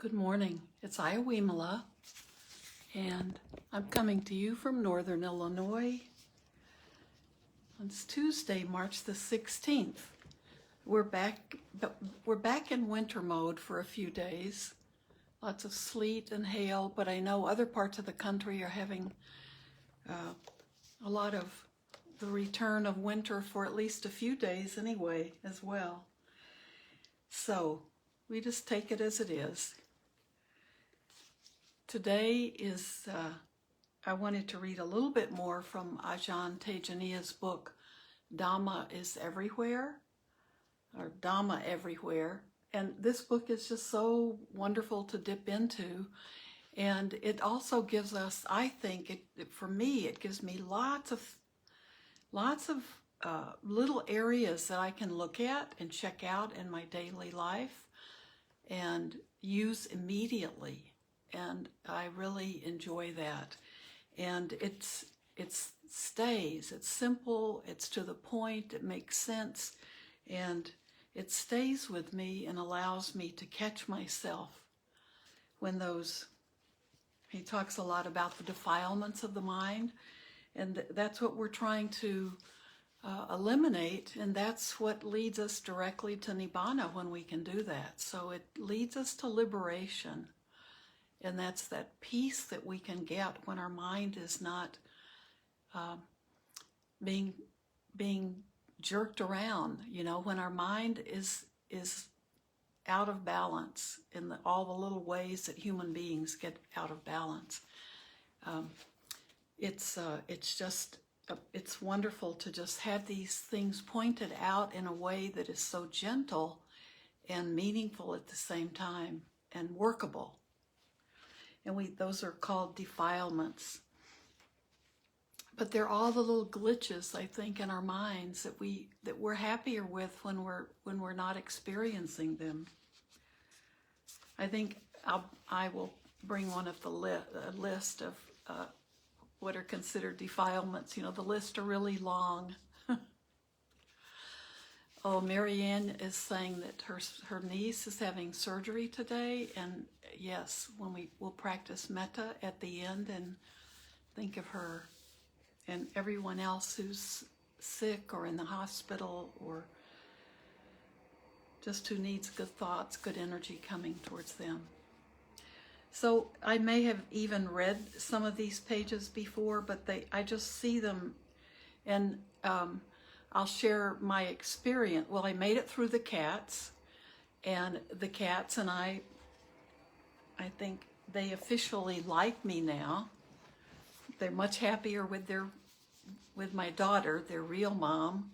Good morning. It's Ayya Vimala, and I'm coming to you from Northern Illinois. It's Tuesday, March the 16th. We're back in winter mode for a few days. Lots of sleet and hail, but I know other parts of the country are having a lot of the return of winter for at least a few days anyway as well. So we just take it as it is. Today is, I wanted to read a little bit more from Ajahn Tejaniya's book, Dharma is Everywhere, or Dhamma Everywhere. And this book is just so wonderful to dip into. And it also gives us, I think, for me, it gives me lots of little areas that I can look at and check out in my daily life and use immediately. And I really enjoy that. And it stays, it's simple, it's to the point, it makes sense, and it stays with me and allows me to catch myself when he talks a lot about the defilements of the mind, and that's what we're trying to eliminate, and that's what leads us directly to Nibbana when we can do that. So it leads us to liberation. And that's that peace that we can get when our mind is not being jerked around. You know, when our mind is out of balance in all the little ways that human beings get out of balance. It's wonderful to just have these things pointed out in a way that is so gentle and meaningful at the same time and workable. And those are called defilements. But they're all the little glitches, I think, in our minds that we're happier with when we're not experiencing them. I think I will bring one of the list of what are considered defilements. You know, the lists are really long. Oh, Marianne is saying that her niece is having surgery today, and yes, we'll practice metta at the end and think of her and everyone else who's sick or in the hospital or just who needs good thoughts, good energy coming towards them. So I may have even read some of these pages before, but I just see them, and I'll share my experience. Well, I made it through the cats, and the cats and I think they officially like me now. They're much happier with my daughter, their real mom,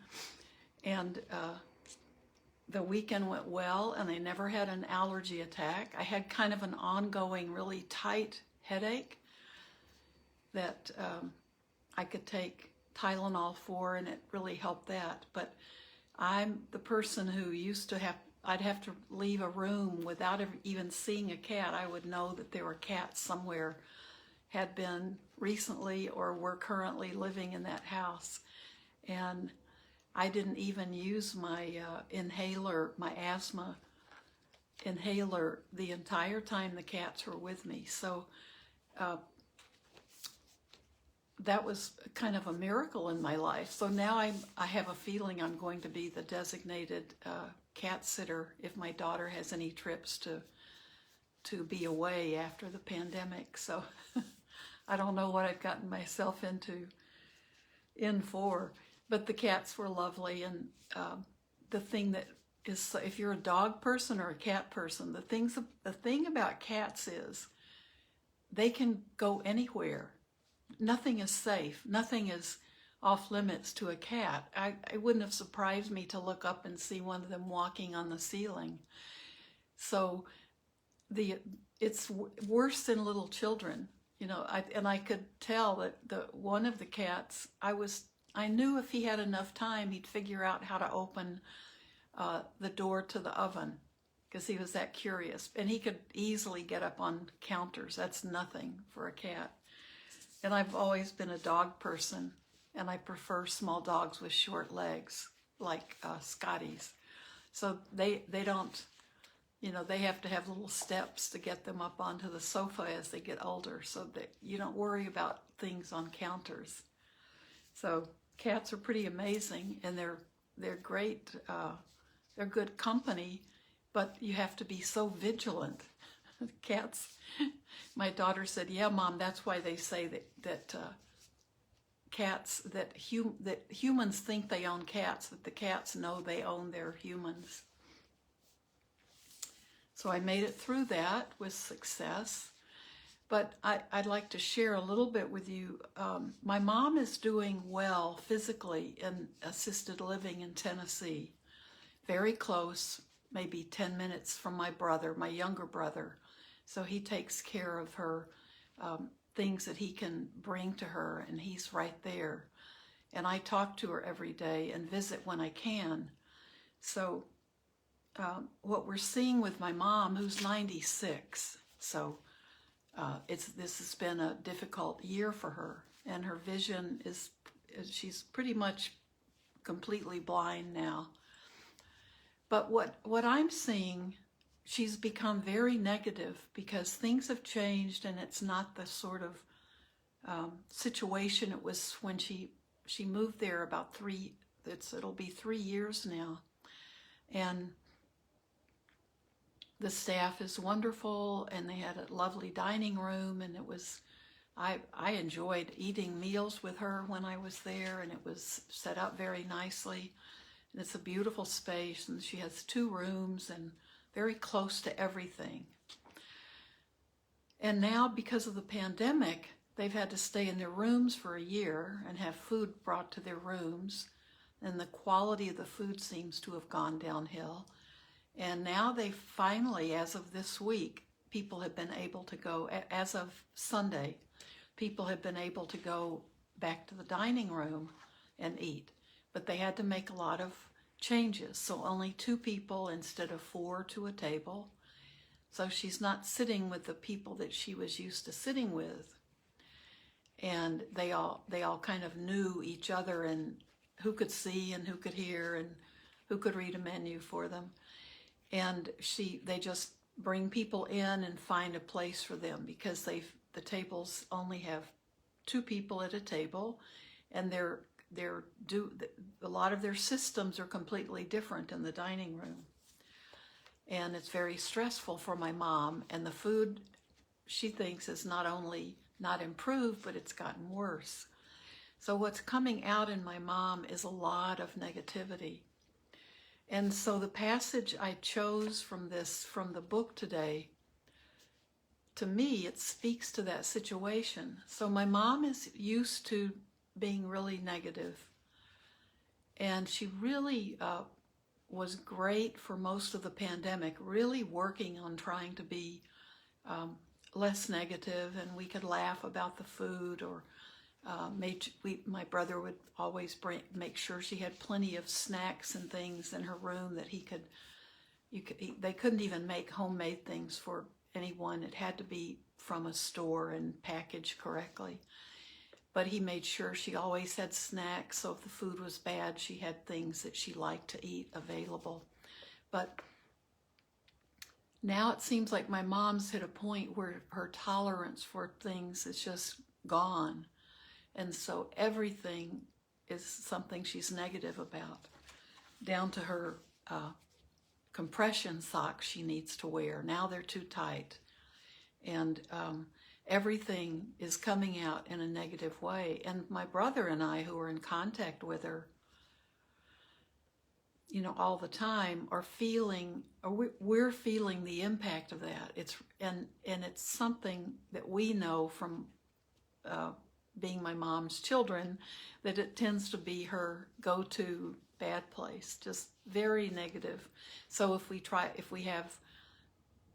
and the weekend went well, and I never had an allergy attack. I had kind of an ongoing, really tight headache that I could take Tylenol for, and it really helped that. But I'm the person who used to I'd have to leave a room without even seeing a cat. I would know that there were cats somewhere, had been recently or were currently living in that house. And I didn't even use my inhaler, my asthma inhaler, the entire time the cats were with me. So that was kind of a miracle in my life. So now I have a feeling I'm going to be the designated cat sitter if my daughter has any trips to be away after the pandemic. So I don't know what I've gotten myself in for, but the cats were lovely. And the thing that is, if you're a dog person or a cat person, the thing about cats is they can go anywhere. Nothing is safe. Nothing is off limits to a cat. It wouldn't have surprised me to look up and see one of them walking on the ceiling. So it's worse than little children, you know. I could tell that one of the cats, I knew if he had enough time, he'd figure out how to open the door to the oven because he was that curious, and he could easily get up on counters. That's nothing for a cat. And I've always been a dog person, and I prefer small dogs with short legs, like Scotties. So they don't They have to have little steps to get them up onto the sofa as they get older, so that you don't worry about things on counters. So cats are pretty amazing, and they're great. They're good company, but you have to be so vigilant. Cats. My daughter said, "Yeah, Mom, that's why they say that cats that humans think they own cats, that the cats know they own their humans." So I made it through that with success. But I'd like to share a little bit with you. My mom is doing well physically in assisted living in Tennessee, very close, maybe 10 minutes from my brother, my younger brother. So he takes care of her, things that he can bring to her, and he's right there. And I talk to her every day and visit when I can. So what we're seeing with my mom, who's 96, so this has been a difficult year for her, and her vision she's pretty much completely blind now. But what I'm seeing, she's become very negative because things have changed, and it's not the sort of situation it was when she moved there about it'll be 3 years now. And the staff is wonderful, and they had a lovely dining room, and I enjoyed eating meals with her when I was there, and it was set up very nicely. And it's a beautiful space, and she has 2 rooms and very close to everything. And now, because of the pandemic, they've had to stay in their rooms for a year and have food brought to their rooms, and the quality of the food seems to have gone downhill. And now they finally, as of this week, people have been able to go, as of Sunday, people have been able to go back to the dining room and eat. But they had to make a lot of changes. So only 2 people instead of 4 to a table. So she's not sitting with the people that she was used to sitting with. And they all kind of knew each other, and who could see and who could hear and who could read a menu for them. And they just bring people in and find a place for them, because the tables only have 2 people at a table, and a lot of their systems are completely different in the dining room. And it's very stressful for my mom, and the food, she thinks, is not only not improved, but it's gotten worse. So what's coming out in my mom is a lot of negativity. And so the passage I chose from the book today, to me, it speaks to that situation. So my mom is used to being really negative, and she really was great for most of the pandemic, really working on trying to be less negative, and we could laugh about the food, or my brother would always make sure she had plenty of snacks and things in her room that they couldn't even make homemade things for anyone. It had to be from a store and packaged correctly. But he made sure she always had snacks, so if the food was bad, she had things that she liked to eat available. But now it seems like my mom's hit a point where her tolerance for things is just gone. And so everything is something she's negative about, down to her compression socks she needs to wear. Now they're too tight. And everything is coming out in a negative way. And my brother and I, who are in contact with her, all the time, we're feeling the impact of that. It's something that we know from being my mom's children, that it tends to be her go-to bad place, just very negative. So if we have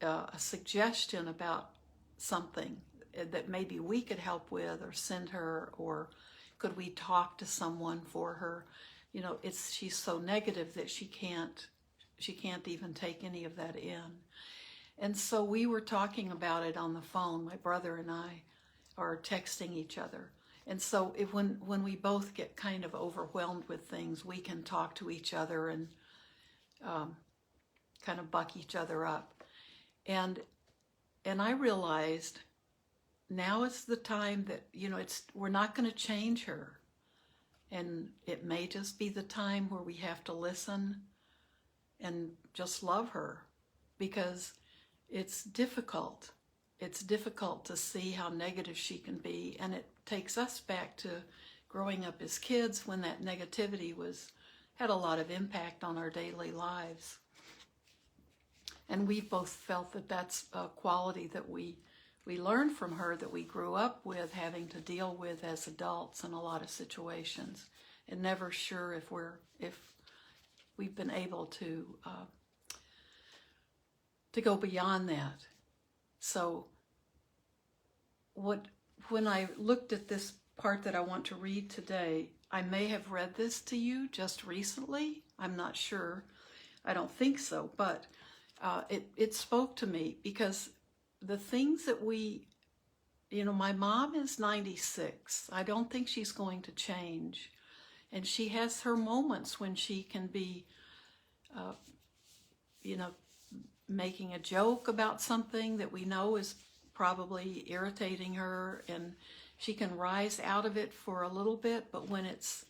a suggestion about something that maybe we could help with or send her, or could we talk to someone for her, she's so negative that she can't even take any of that in. And so we were talking about it on the phone. My brother and I are texting each other. And so when we both get kind of overwhelmed with things, we can talk to each other and kind of buck each other up. And I realized now is the time that, we're not going to change her. And it may just be the time where we have to listen and just love her, because it's difficult. It's difficult to see how negative she can be. And it takes us back to growing up as kids when that negativity had a lot of impact on our daily lives. And we both felt that that's a quality that we learned from her, that we grew up with having to deal with as adults in a lot of situations, and never sure if we've been able to go beyond that. So when I looked at this part that I want to read today, I may have read this to you just recently. I'm not sure. I don't think so, but it spoke to me, because the things that my mom is 96. I don't think she's going to change. And she has her moments when she can be, making a joke about something that we know is probably irritating her, and she can rise out of it for a little bit, but when it's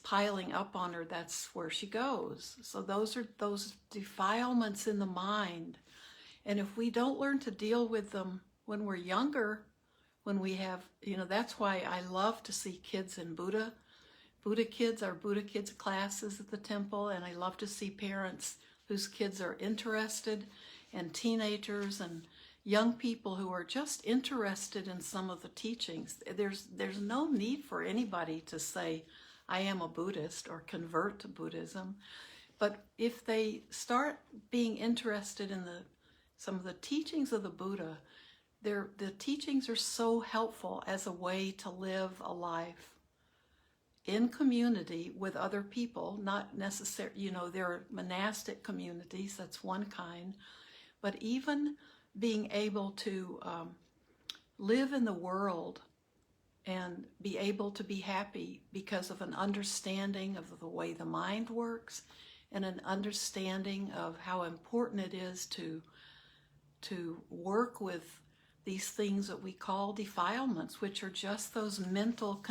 piling up on her, that's where she goes. So those are those defilements in the mind. And if we don't learn to deal with them when we're younger, when we have, that's why I love to see kids in Buddha kids classes at the temple, and I love to see parents whose kids are interested, and teenagers and young people who are just interested in some of the teachings. There's no need for anybody to say, I am a Buddhist, or convert to Buddhism. But if they start being interested in some of the teachings of the Buddha, the teachings are so helpful as a way to live a life in community with other people, not necessarily, there are monastic communities, that's one kind, but even being able to live in the world and be able to be happy because of an understanding of the way the mind works, and an understanding of how important it is to work with these things that we call defilements, which are just those mental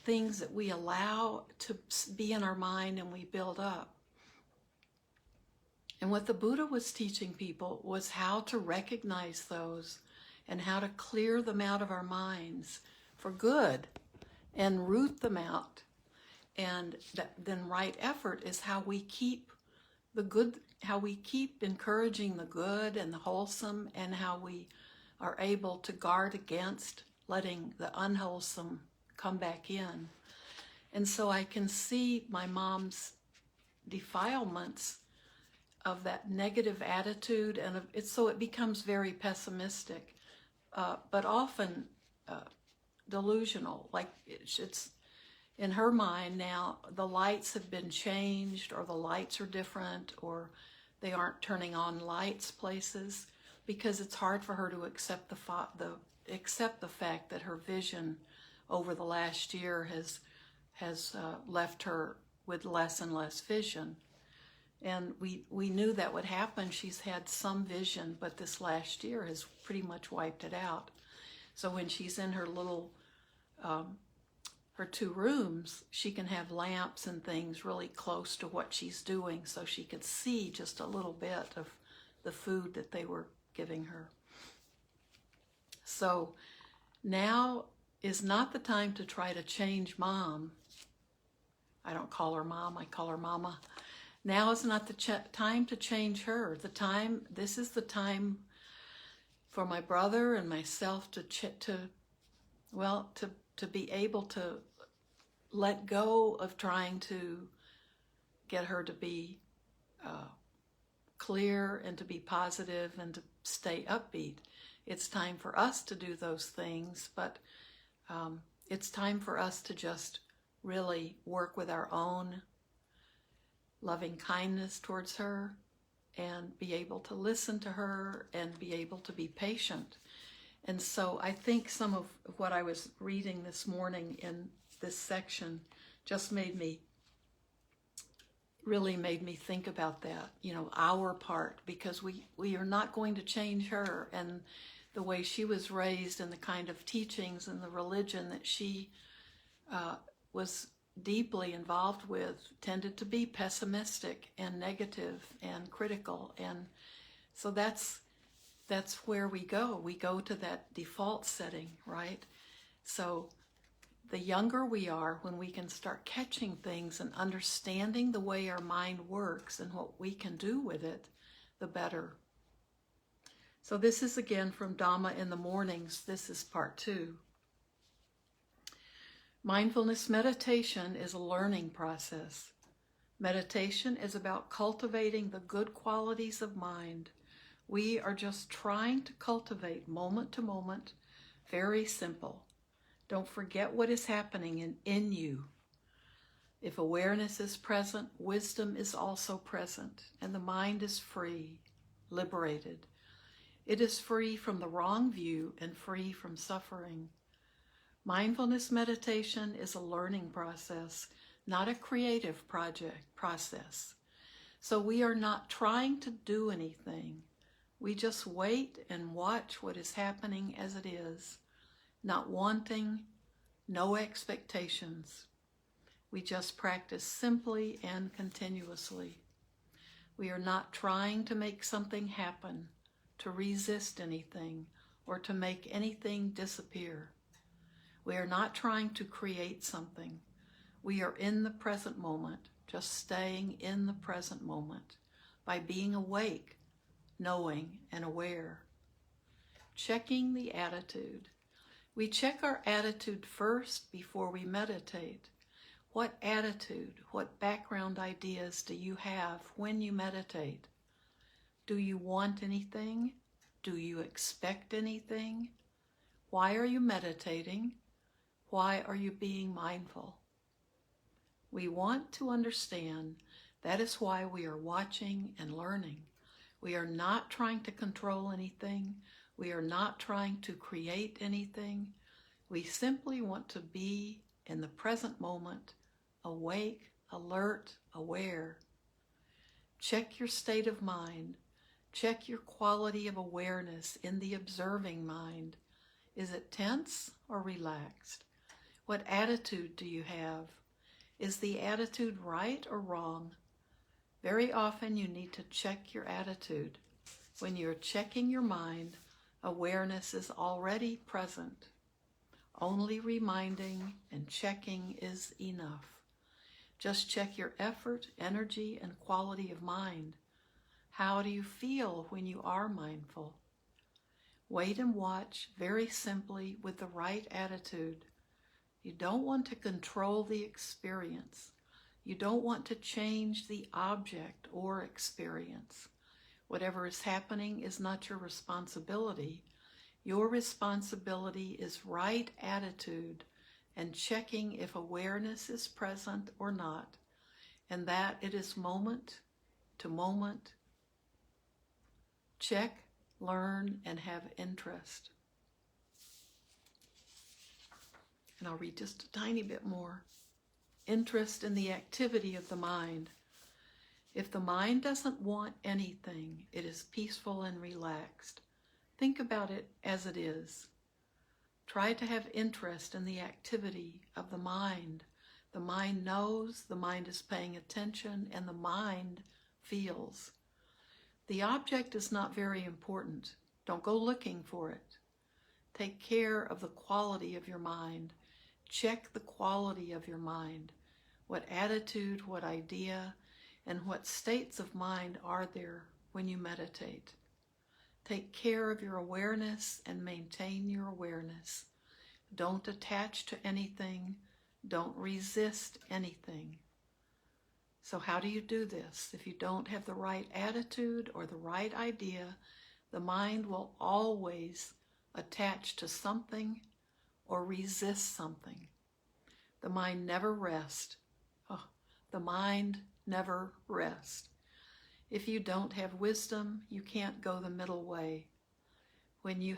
things that we allow to be in our mind and we build up. And what the Buddha was teaching people was how to recognize those and how to clear them out of our minds for good and root them out. And then right effort is how we keep the good, how we keep encouraging the good and the wholesome, and how we are able to guard against letting the unwholesome come back in. And so I can see my mom's defilements of that negative attitude, and so it becomes very pessimistic, but often delusional. Like it's in her mind now, the lights have been changed, or the lights are different, or they aren't turning on lights places, because it's hard for her to accept the fact that her vision over the last year has left her with less and less vision. And we knew that would happen. She's had some vision, but this last year has pretty much wiped it out. So when she's in her little, her 2 rooms, she can have lamps and things really close to what she's doing, so she could see just a little bit of the food that they were giving her. So now is not the time to try to change Mom. I don't call her Mom, I call her Mama. Now is not the time to change her. This is the time for my brother and myself to be able to let go of trying to get her to be clear and to be positive and to stay upbeat. It's time for us to do those things, but it's time for us to just really work with our own loving kindness towards her, and be able to listen to her and be able to be patient. And so I think some of what I was reading this morning in this section just made me really made me think about that, our part, because we are not going to change her, and the way she was raised and the kind of teachings and the religion that she was deeply involved with tended to be pessimistic and negative and critical. And so that's where we go. We go to that default setting, right? So the younger we are, when we can start catching things and understanding the way our mind works and what we can do with it, the better. So this is again from Dhamma in the Mornings. This is part 2. Mindfulness meditation is a learning process. Meditation is about cultivating the good qualities of mind. We are just trying to cultivate moment to moment, very simple. Don't forget what is happening in you. If awareness is present, wisdom is also present, and the mind is free, liberated. It is free from the wrong view and free from suffering. Mindfulness meditation is a learning process, not a creative process. So we are not trying to do anything. We just wait and watch what is happening as it is. Not wanting, no expectations. We just practice simply and continuously. We are not trying to make something happen, to resist anything, or to make anything disappear. We are not trying to create something. We are in the present moment, just staying in the present moment by being awake, knowing, and aware. Checking the attitude. We check our attitude first before we meditate. What attitude, what background ideas do you have when you meditate? Do you want anything? Do you expect anything? Why are you meditating? Why are you being mindful? We want to understand. That is why we are watching and learning. We are not trying to control anything. We are not trying to create anything. We simply want to be in the present moment, awake, alert, aware. Check your state of mind. Check your quality of awareness in the observing mind. Is it tense or relaxed? What attitude do you have? Is the attitude right or wrong? Very often you need to check your attitude. When you're checking your mind, awareness is already present. Only reminding and checking is enough. Just check your effort, energy, and quality of mind. How do you feel when you are mindful? Wait and watch very simply with the right attitude. You don't want to control the experience. You don't want to change the object or experience. Whatever is happening is not your responsibility. Your responsibility is right attitude and checking if awareness is present or not, and that it is moment to moment. Check, learn, and have interest. And I'll read just a tiny bit more. Interest in the activity of the mind. If the mind doesn't want anything, it is peaceful and relaxed. Think about it as it is. Try to have interest in the activity of the mind. The mind knows, the mind is paying attention, and the mind feels. The object is not very important. Don't go looking for it. Take care of the quality of your mind. Check the quality of your mind. What attitude, what idea, and what states of mind are there when you meditate? Take care of your awareness and maintain your awareness. Don't attach to anything. Don't resist anything. So how do you do this? If you don't have the right attitude or the right idea, the mind will always attach to something or resist something. The mind never rests. The mind never rests. If you don't have wisdom, you can't go the middle way. When you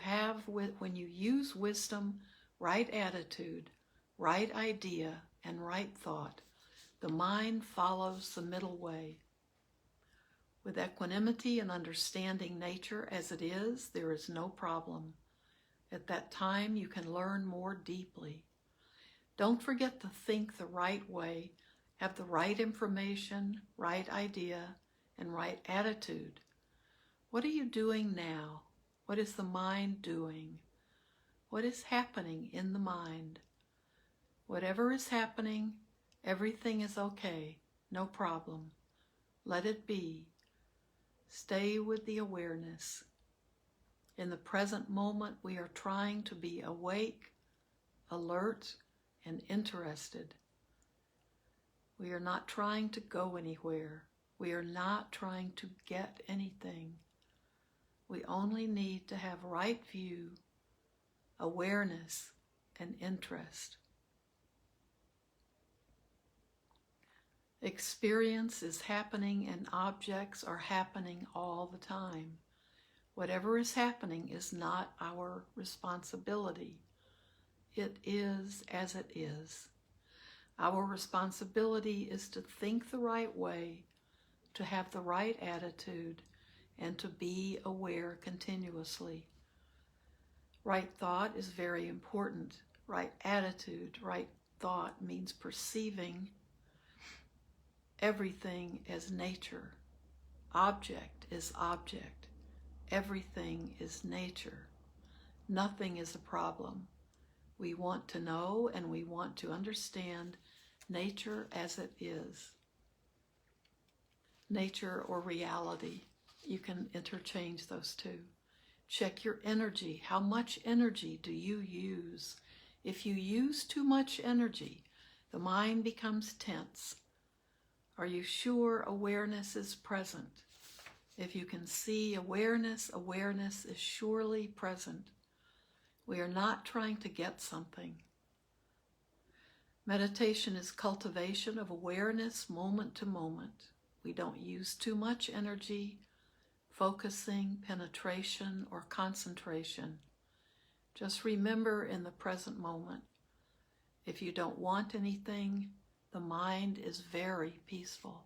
use wisdom, right attitude, right idea, and right thought, The mind follows the middle way. With equanimity and understanding nature as it is, there is no problem. At that time, you can learn more deeply. Don't forget to think the right way, have the right information, right idea, and right attitude. What are you doing now? What is the mind doing? What is happening in the mind? Whatever is happening, everything is okay, no problem. Let it be. Stay with the awareness. In the present moment, we are trying to be awake, alert, and interested. We are not trying to go anywhere. We are not trying to get anything. We only need to have right view, awareness, and interest. Experience is happening and objects are happening all the time. Whatever is happening is not our responsibility. It is as it is. Our responsibility is to think the right way, to have the right attitude, and to be aware continuously. Right thought is very important. Right attitude, right thought means perceiving everything as nature. Object is object. Everything is nature. Nothing is a problem. We want to know and we want to understand nature as it is. Nature or reality. You can interchange those two. Check your energy. How much energy do you use? If you use too much energy, the mind becomes tense. Are you sure awareness is present? If you can see awareness, awareness is surely present. We are not trying to get something. Meditation is cultivation of awareness moment to moment. We don't use too much energy, focusing, penetration, or concentration. Just remember in the present moment. If you don't want anything, the mind is very peaceful.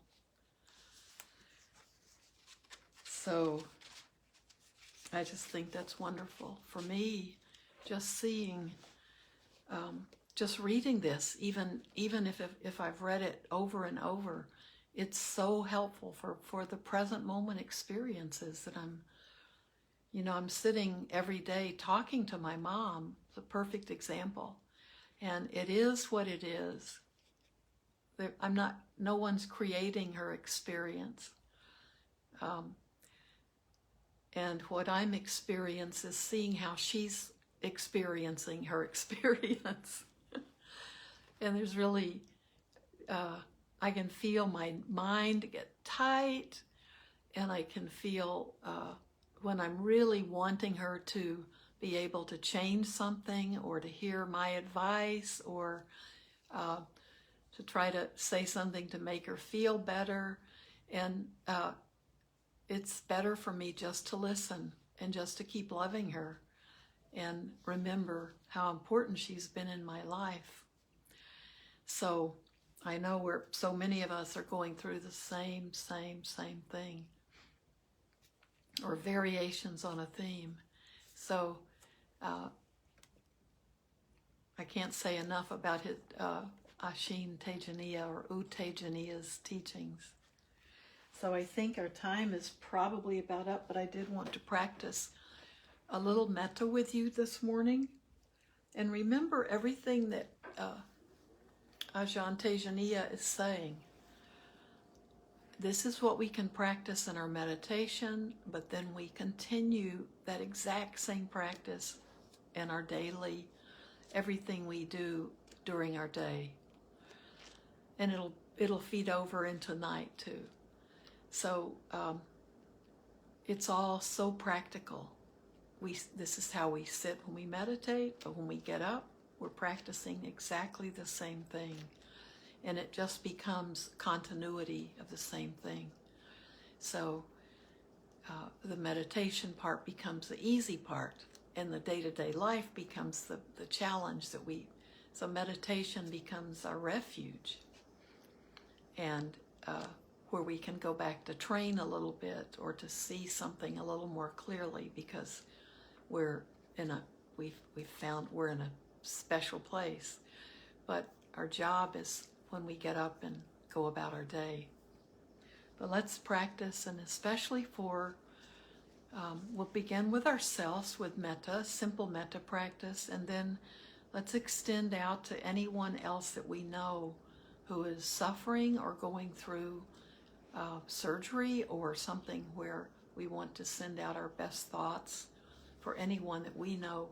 So, I just think that's wonderful. For me, just seeing, just reading this, even if I've read it over and over, it's so helpful for the present moment experiences that I'm sitting every day talking to my mom. It's a perfect example. And it is what it is. No one's creating her experience. And what I'm experiencing is seeing how she's experiencing her experience. And there's really, I can feel my mind get tight, and I can feel when I'm really wanting her to be able to change something or to hear my advice or to try to say something to make her feel better. And it's better for me just to listen and just to keep loving her and remember how important she's been in my life. So I know so many of us are going through the same thing, or variations on a theme. So I can't say enough about his Ashin Tejaniya or U Tejaniya's teachings. So I think our time is probably about up, but I did want to practice a little metta with you this morning. And remember everything that Ajahn Tejaniya is saying. This is what we can practice in our meditation, but then we continue that exact same practice in our daily, everything we do during our day. And it'll feed over into night too. So it's all so practical. This is how we sit when we meditate, but when we get up, we're practicing exactly the same thing. And it just becomes continuity of the same thing. So the meditation part becomes the easy part, and the day-to-day life becomes the challenge so meditation becomes our refuge. and where we can go back to train a little bit or to see something a little more clearly, because we've found we're in a special place. But our job is when we get up and go about our day. But let's practice, and especially we'll begin with ourselves with metta, simple metta practice, and then let's extend out to anyone else that we know who is suffering or going through surgery or something where we want to send out our best thoughts for anyone that we know.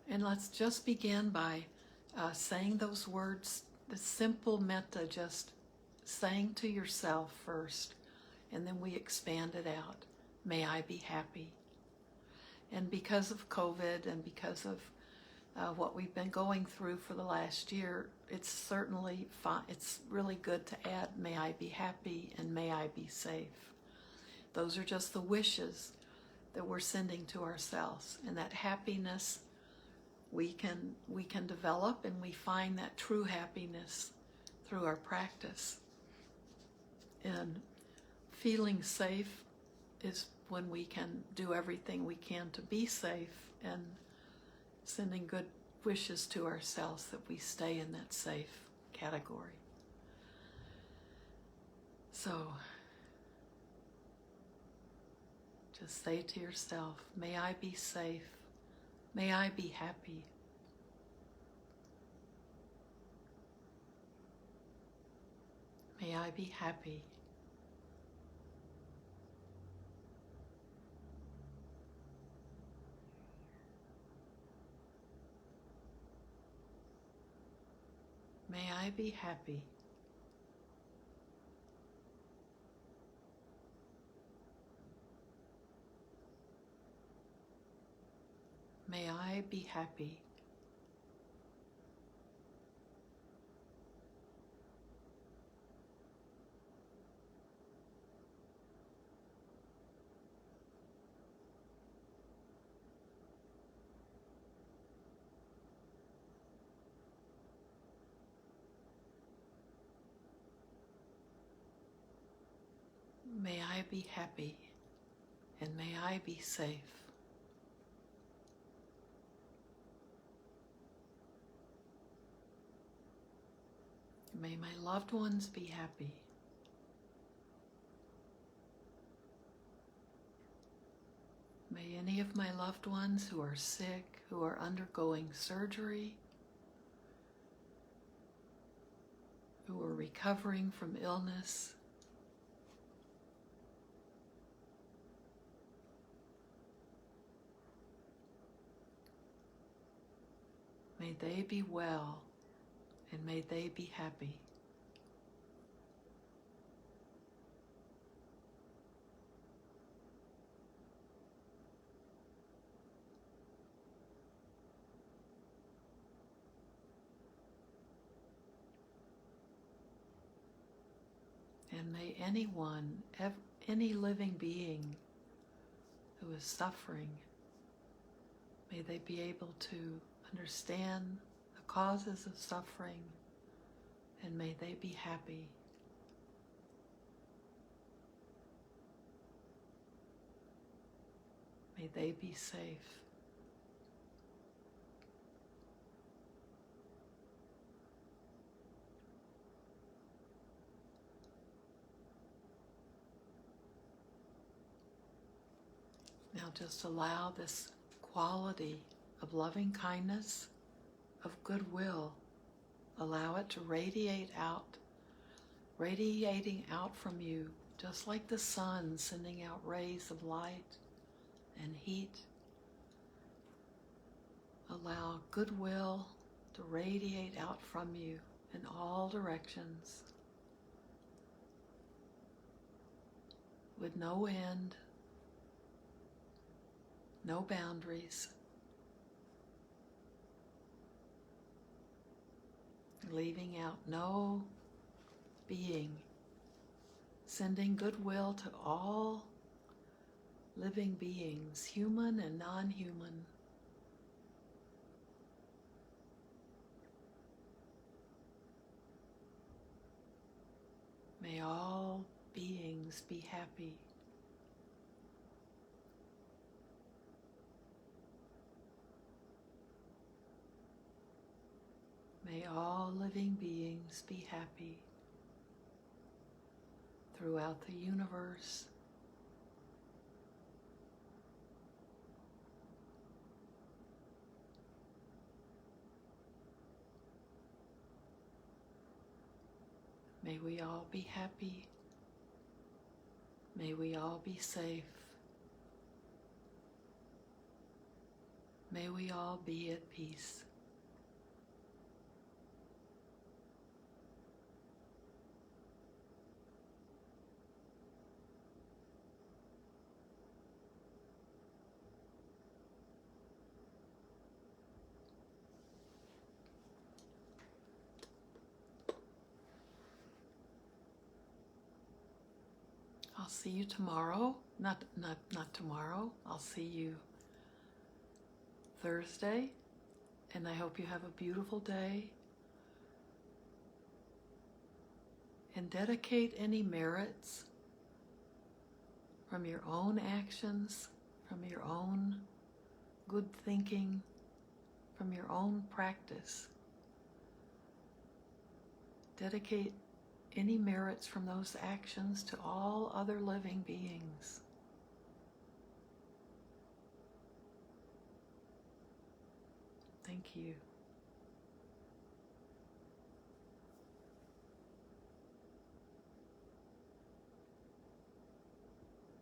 And let's just begin by saying those words, the simple metta, just saying to yourself first, and then we expand it out. May I be happy. And because of COVID and because of what we've been going through for the last year, it's certainly fine. It's really good to add, may I be happy and may I be safe. Those are just the wishes that we're sending to ourselves. And that happiness we can develop, and we find that true happiness through our practice. And feeling safe is when we can do everything we can to be safe, and sending good wishes to ourselves that we stay in that safe category. So just say to yourself, may I be safe, may I be happy. May I be happy. May I be happy. May I be happy. May I be happy, and may I be safe. May my loved ones be happy. May any of my loved ones who are sick, who are undergoing surgery, who are recovering from illness, may they be well, and may they be happy. And may anyone, any living being who is suffering, may they be able to understand the causes of suffering, and may they be happy. May they be safe. Now just allow this quality of loving kindness, of goodwill, allow it to radiating out from you, just like the sun sending out rays of light and heat. Allow goodwill to radiate out from you in all directions, with no end, no boundaries, leaving out no being, sending goodwill to all living beings, human and non-human. May all beings be happy. May all living beings be happy throughout the universe. May we all be happy. May we all be safe. May we all be at peace. I'll see you tomorrow. Not tomorrow. I'll see you Thursday. And I hope you have a beautiful day. And dedicate any merits from your own actions, from your own good thinking, from your own practice. Dedicate any merits from those actions to all other living beings. Thank you.